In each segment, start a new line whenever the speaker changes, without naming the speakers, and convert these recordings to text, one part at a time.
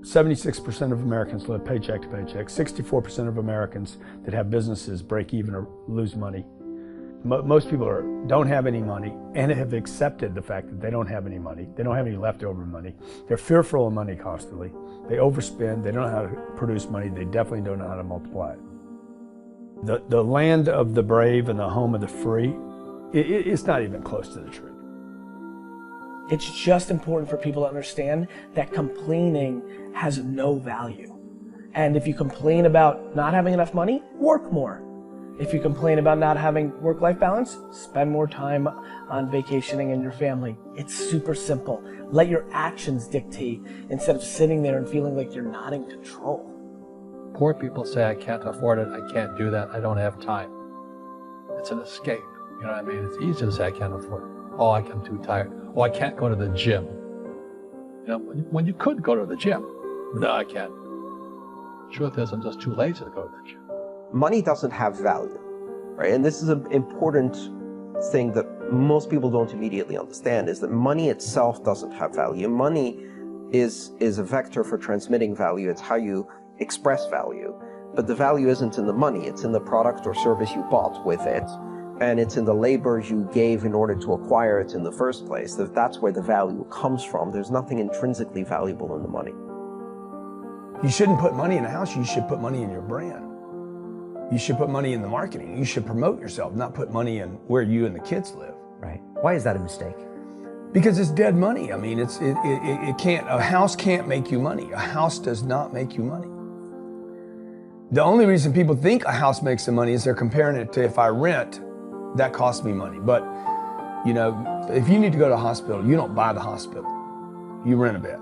76% of Americans live paycheck to paycheck. 64% of Americans that have businesses break even or lose money. Most people don't have any money and have accepted the fact that they don't have any money. They don't have any leftover money. They're fearful of money constantly. They overspend. They don't know how to produce money. They definitely don't know how to multiply it. The land of the brave and the home of the free, it's not even close to the truth.
It's just important for people to understand that complaining has no value. And if you complain about not having enough money, work more. If you complain about not having work-life balance, spend more time on vacationing and your family. It's super simple. Let your actions dictate instead of sitting there and feeling like you're not in control.
Poor people say, I can't afford it, I can't do that, I don't have time. It's an escape, you know what I mean? It's easy to say, I can't afford it. Oh, I'm too tired. Oh, I can't go to the gym. You know, when you could go to the gym. No, I can't. Truth is, I'm just too lazy to go to the gym.
Money doesn't have value, right? And this is an important thing that most people don't immediately understand, is that money itself doesn't have value. Money is a vector for transmitting value. It's how you express value. But the value isn't in the money. It's in the product or service you bought with it. And it's in the labor you gave in order to acquire it in the first place. That's where the value comes from. There's nothing intrinsically valuable in the money.
You shouldn't put money in a house. You should put money in your brand. You should put money in the marketing. You should promote yourself, not put money in where you and the kids live.
Right. Why is that a mistake?
Because it's dead money. I mean, it can't, a house can't make you money. A house does not make you money. The only reason people think a house makes them money is they're comparing it to, if I rent, that costs me money. But, you know, if you need to go to a hospital, you don't buy the hospital. You rent a bed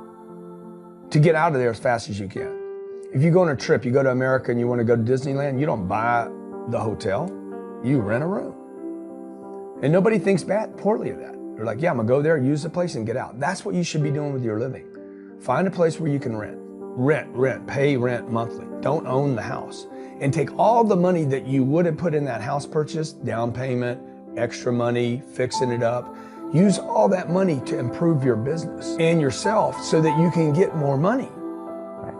to get out of there as fast as you can. If you go on a trip, you go to America and you want to go to Disneyland, you don't buy the hotel, you rent a room. And nobody thinks poorly of that. They're like, yeah, I'm gonna go there, use the place and get out. That's what you should be doing with your living. Find a place where you can rent. Pay rent monthly. Don't own the house. And take all the money that you would have put in that house purchase, down payment, extra money, fixing it up, use all that money to improve your business and yourself so that you can get more money.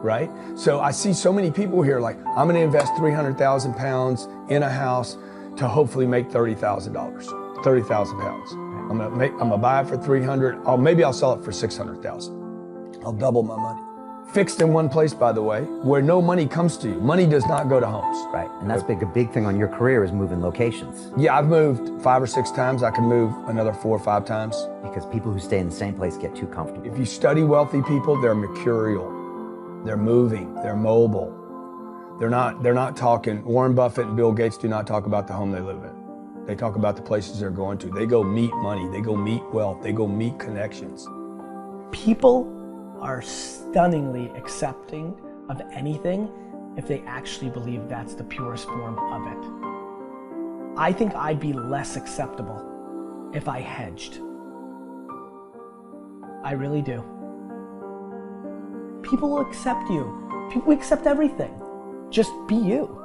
Right? So I see so many people here like, I'm gonna invest 300,000 pounds in a house to hopefully make $30,000, 30,000 pounds. I'm gonna buy it for 300, maybe I'll sell it for 600,000. I'll double my money. Fixed in one place, by the way, where no money comes to you. Money does not go to homes.
Right, and that's a big thing on your career is moving locations.
Yeah, I've moved 5 or 6 times. I can move another 4 or 5 times.
Because people who stay in the same place get too comfortable.
If you study wealthy people, they're mercurial. They're moving, they're mobile. They're not talking, Warren Buffett and Bill Gates do not talk about the home they live in. They talk about the places they're going to. They go meet money, they go meet wealth, they go meet connections.
People are stunningly accepting of anything if they actually believe that's the purest form of it. I think I'd be less acceptable if I hedged. I really do. People will accept you. People accept everything. Just be you.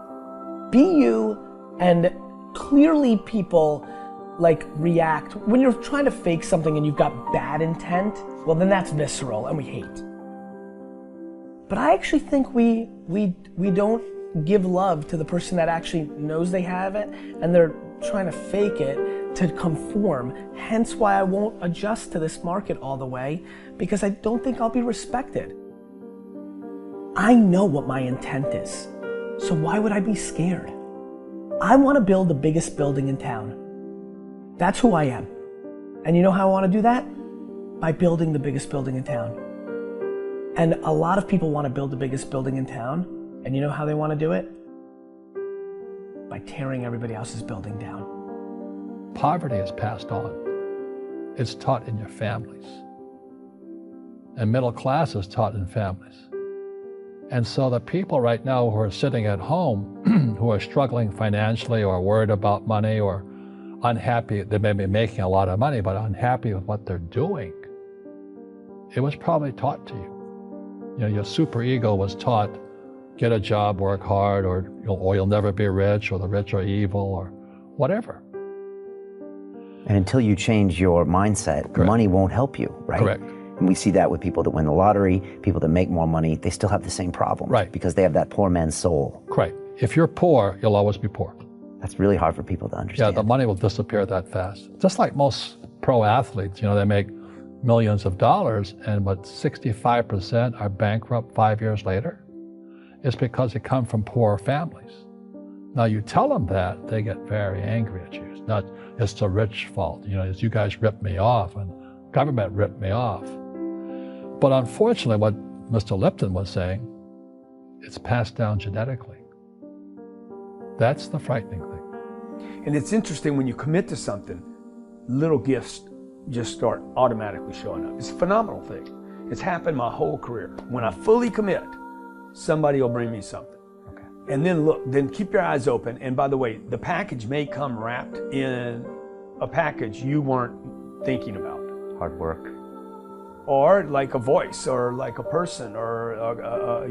Be you, and clearly people react. When you're trying to fake something and you've got bad intent, well then that's visceral and we hate. But I actually think we don't give love to the person that actually knows they have it and they're trying to fake it to conform. Hence why I won't adjust to this market all the way, because I don't think I'll be respected. I know what my intent is, so why would I be scared? I want to build the biggest building in town. That's who I am. And you know how I want to do that? By building the biggest building in town. And a lot of people want to build the biggest building in town, and you know how they want to do it? By tearing everybody else's building down.
Poverty is passed on. It's taught in your families. And middle class is taught in families. And so the people right now who are sitting at home, who are struggling financially or worried about money or unhappy, they may be making a lot of money, but unhappy with what they're doing, it was probably taught to you. You know, your super ego was taught, get a job, work hard, or you'll never be rich, or the rich are evil, or whatever.
And until you change your mindset,
Correct.
Money won't help you, right?
Correct.
And we see that with people that win the lottery, people that make more money, they still have the same problem.
Right.
Because they have that poor man's soul.
Right. If you're poor, you'll always be poor.
That's really hard for people to understand.
Yeah, the money will disappear that fast. Just like most pro athletes, they make millions of dollars, and 65% are bankrupt 5 years later. It's because they come from poor families. Now you tell them that, they get very angry at you. It's not, it's the rich fault. It's you guys ripped me off and government ripped me off. But unfortunately, what Mr. Lipton was saying, it's passed down genetically. That's the frightening thing.
And it's interesting when you commit to something, little gifts just start automatically showing up. It's a phenomenal thing. It's happened my whole career. When I fully commit, somebody will bring me something.
Okay.
And then keep your eyes open. And by the way, the package may come wrapped in a package you weren't thinking about.
Hard work.
Or like a voice, or like a person, or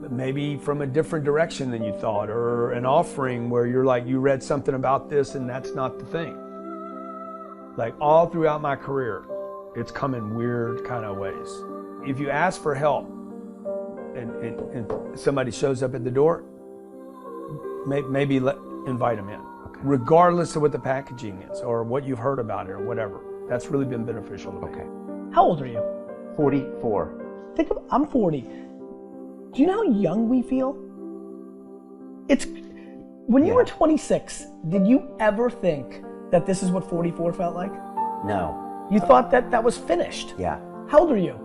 maybe from a different direction than you thought, or an offering where you're like, you read something about this and that's not the thing. Like all throughout my career, it's come in weird kind of ways. If you ask for help and somebody shows up at the door, maybe invite them in. Okay. Regardless of what the packaging is or what you've heard about it or whatever. That's really been beneficial to me.
Okay.
How old are you?
44.
I'm 40. Do you know how young we feel? When you were 26, did you ever think that this is what 44 felt like?
No.
You thought that was finished?
Yeah.
How old are you?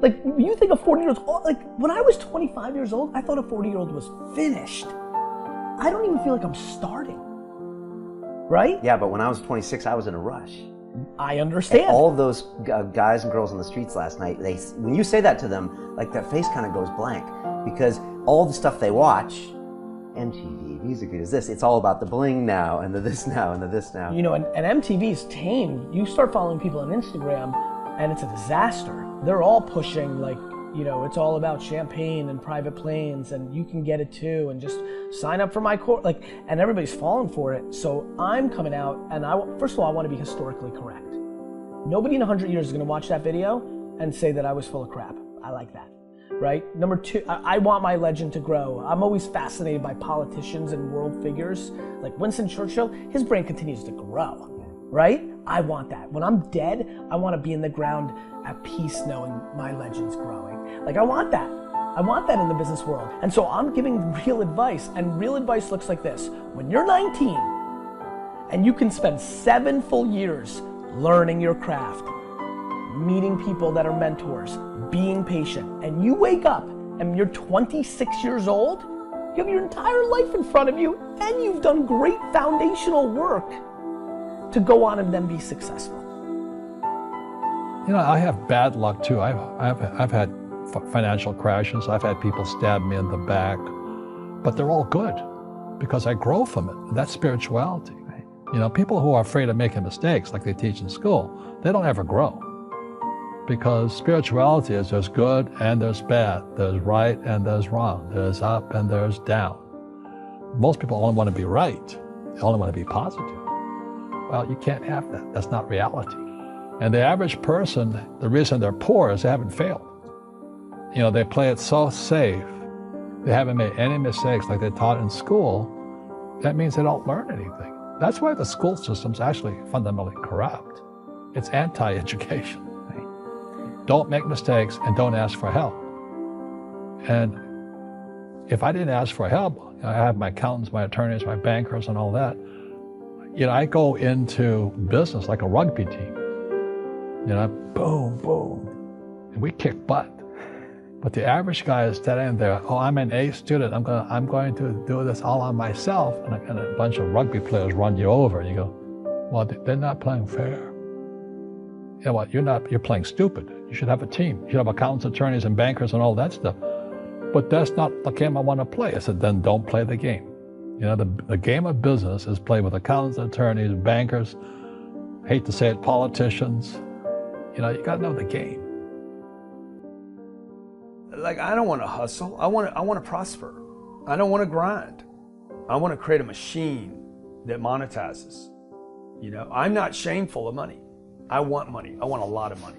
Like, you think a 40-year-old, like, when I was 25 years old, I thought a 40-year-old was finished. I don't even feel like I'm starting. Right?
Yeah, but when I was 26, I was in a rush.
I understand.
And all of those guys and girls on the streets last night, when you say that to them, like their face kind of goes blank, because all the stuff they watch, MTV, Music Videos, this, it's all about the bling now, and the this now, and the this now.
And MTV's tame. You start following people on Instagram, and it's a disaster. They're all pushing, like, it's all about champagne and private planes, and you can get it too, and just sign up for my course, and everybody's falling for it. So I'm coming out, and first of all, I want to be historically correct. Nobody in 100 years is going to watch that video and say that I was full of crap. I like that, right? Number two, I want my legend to grow. I'm always fascinated by politicians and world figures. Like Winston Churchill, his brain continues to grow, right? I want that. When I'm dead, I want to be in the ground at peace knowing my legend's growing. Like, I want that. I want that in the business world. And so I'm giving real advice, and real advice looks like this. When you're 19 and you can spend 7 full years learning your craft, meeting people that are mentors, being patient, and you wake up and you're 26 years old, you have your entire life in front of you, and you've done great foundational work to go on and then be successful.
I have bad luck too. I've had financial crashes. I've had people stab me in the back, but they're all good because I grow from it. And that's spirituality. Right? People who are afraid of making mistakes, like they teach in school, they don't ever grow. Because spirituality is there's good and there's bad, there's right and there's wrong, there's up and there's down. Most people only want to be right. They only want to be positive. Well, you can't have that. That's not reality. And the average person, the reason they're poor is they haven't failed. They play it so safe. They haven't made any mistakes like they taught in school. That means they don't learn anything. That's why the school system's actually fundamentally corrupt. It's anti-education. Right? Don't make mistakes and don't ask for help. And if I didn't ask for help, I have my accountants, my attorneys, my bankers, and all that. I go into business like a rugby team. Boom, boom, and we kick butt. But the average guy is standing there, I'm an A student, I'm going to do this all on myself, and a bunch of rugby players run you over, and you go, well, they're not playing fair. You're playing stupid. You should have a team. You should have accountants, attorneys, and bankers, and all that stuff. But that's not the game I want to play. I said, then don't play the game. The game of business is played with accountants, attorneys, bankers, hate to say it, politicians. You got to know the game.
Like, I don't want to hustle. I want to prosper. I don't want to grind. I want to create a machine that monetizes. I'm not shameful of money. I want money. I want a lot of money.